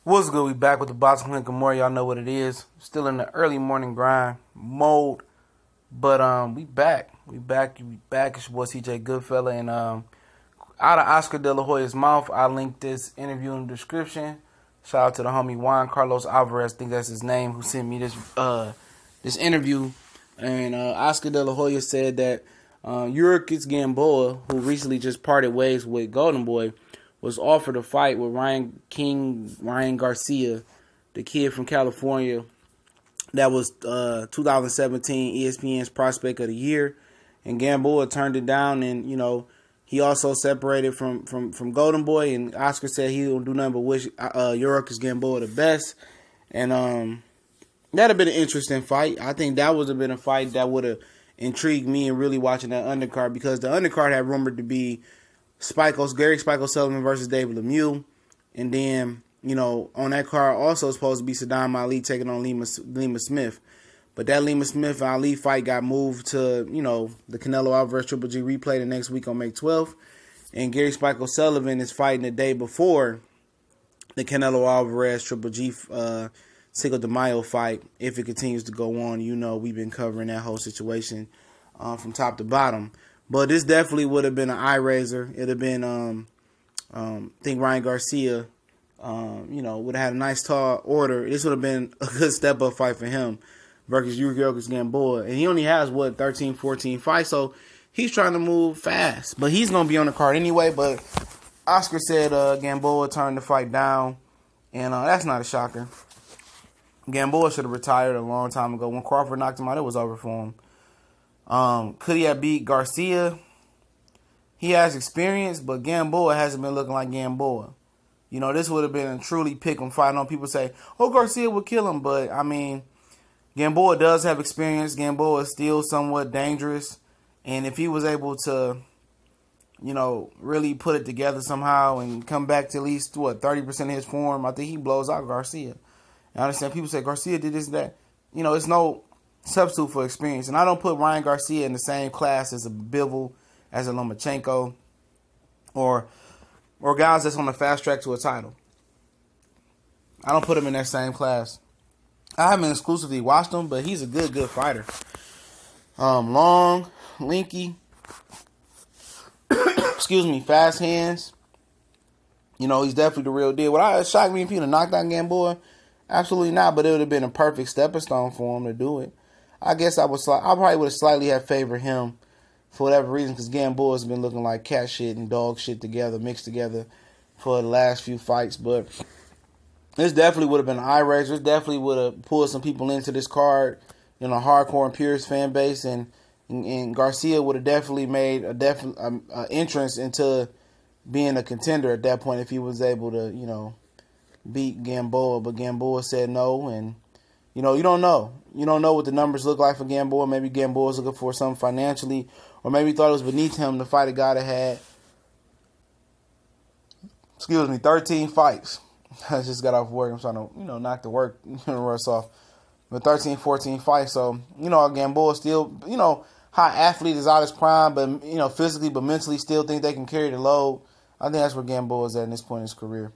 What's good? We back with the boxing link and more. Y'all know what it is. Still in the early morning grind mode, but we back. We back. It's your boy CJ Goodfella, and out of Oscar De La Hoya's mouth, I linked this interview in the description. Shout out to the homie Juan Carlos Alvarez, I think that's his name, who sent me this interview. And Oscar De La Hoya said that Yuriorkis Gamboa, who recently just parted ways with Golden Boy, was offered a fight with Ryan Garcia, the kid from California that was 2017 ESPN's Prospect of the Year. And Gamboa turned it down, and, he also separated from Golden Boy, and Oscar said he don't do nothing but wish Yuriorkis Gamboa the best. And that'd have been an interesting fight. I think that would have been a fight that would have intrigued me in really watching that undercard, because the undercard had rumored to be Gary Spike Sullivan versus David Lemieux. And then, on that card also supposed to be Saddam Ali taking on Lima Smith. But that Lima Smith and Ali fight got moved to, the Canelo Alvarez Triple G replay the next week on May 12th. And Gary Spike Sullivan is fighting the day before the Canelo Alvarez Triple G Cinco de Mayo fight. If it continues to go on, we've been covering that whole situation from top to bottom. But this definitely would have been an eye raiser. It would have been, I think Ryan Garcia, would have had a nice tall order. This would have been a good step-up fight for him versus Yuriorkis Gamboa. And he only has, 13, 14 fights, so he's trying to move fast. But he's going to be on the card anyway. But Oscar said Gamboa turned the fight down, and that's not a shocker. Gamboa should have retired a long time ago. When Crawford knocked him out, it was over for him. Could he have beat Garcia? He has experience, but Gamboa hasn't been looking like Gamboa. This would have been a truly pick-em fight. I know people say, Garcia would kill him, but, Gamboa does have experience. Gamboa is still somewhat dangerous, and if he was able to, really put it together somehow and come back to at least, 30% of his form, I think he blows out Garcia. And I understand people say Garcia did this and that. It's no substitute for experience. And I don't put Ryan Garcia in the same class as a Bivol, as a Lomachenko, or guys that's on the fast track to a title. I don't put him in that same class. I haven't exclusively watched him, but he's a good fighter. Long, lanky, fast hands. He's definitely the real deal. Would I shock me if he'd have knocked out Gamboa? Absolutely not, but it would have been a perfect stepping stone for him to do it. I guess I probably would have slightly have favored him for whatever reason, because Gamboa has been looking like cat shit and dog shit together, mixed together for the last few fights. But this definitely would have been an eye raiser. This definitely would have pulled some people into this card, hardcore and purist fan base, and Garcia would have definitely made a entrance into being a contender at that point if he was able to, beat Gamboa. But Gamboa said no, and you don't know. You don't know what the numbers look like for Gamboa. Maybe Gamboa's looking for something financially, or maybe he thought it was beneath him to fight a guy that had, 13 fights. I just got off work. I'm trying to, knock the work rush off. But 13, 14 fights. So, Gamboa still, high athlete is out his prime, but, physically but mentally still think they can carry the load. I think that's where Gamboa is at this point in his career.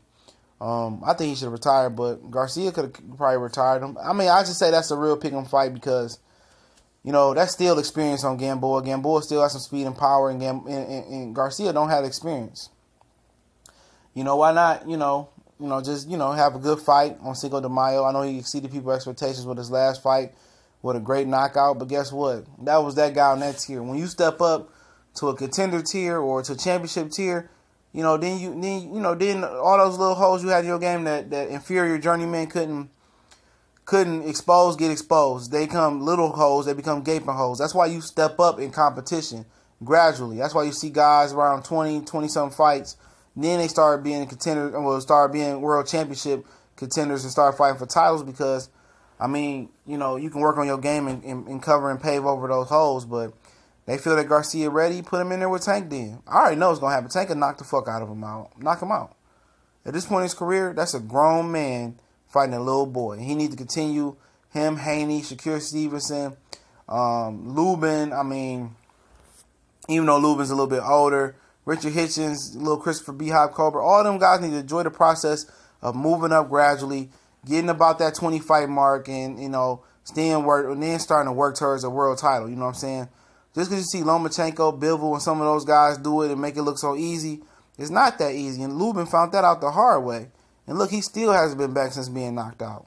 I think he should have retired, but Garcia could have probably retired him. I just say that's a real pick-em fight because, that's still experience on Gamboa. Gamboa still has some speed and power, and Garcia don't have experience. Why not, just have a good fight on Cinco de Mayo. I know he exceeded people's expectations with his last fight with a great knockout, but guess what? That was that guy on that tier. When you step up to a contender tier or to a championship tier, then all those little holes you had in your game that inferior journeyman couldn't expose, get exposed. They become little holes, they become gaping holes. That's why you step up in competition gradually. That's why you see guys around 20-something fights. Then they start being start being world championship contenders and start fighting for titles because, you can work on your game and cover and pave over those holes, but they feel that Garcia ready, put him in there with Tank then. I already know it's going to happen. Tank can knock the fuck out of him out. Knock him out. At this point in his career, that's a grown man fighting a little boy. He needs to continue. Him, Haney, Shakur Stevenson, Lubin. Even though Lubin's a little bit older, Richard Hitchens, little Christopher Beehive Cobra, all them guys need to enjoy the process of moving up gradually, getting about that 20-fight mark, and, you know, staying work, and then starting to work towards a world title. You know what I'm saying? Just because you see Lomachenko, Bivol, and some of those guys do it and make it look so easy, it's not that easy. And Lubin found that out the hard way. And look, he still hasn't been back since being knocked out.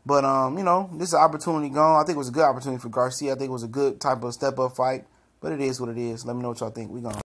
But, you know, this is an opportunity gone. I think it was a good opportunity for Garcia. I think it was a good type of step-up fight. But it is what it is. Let me know what y'all think. We gone.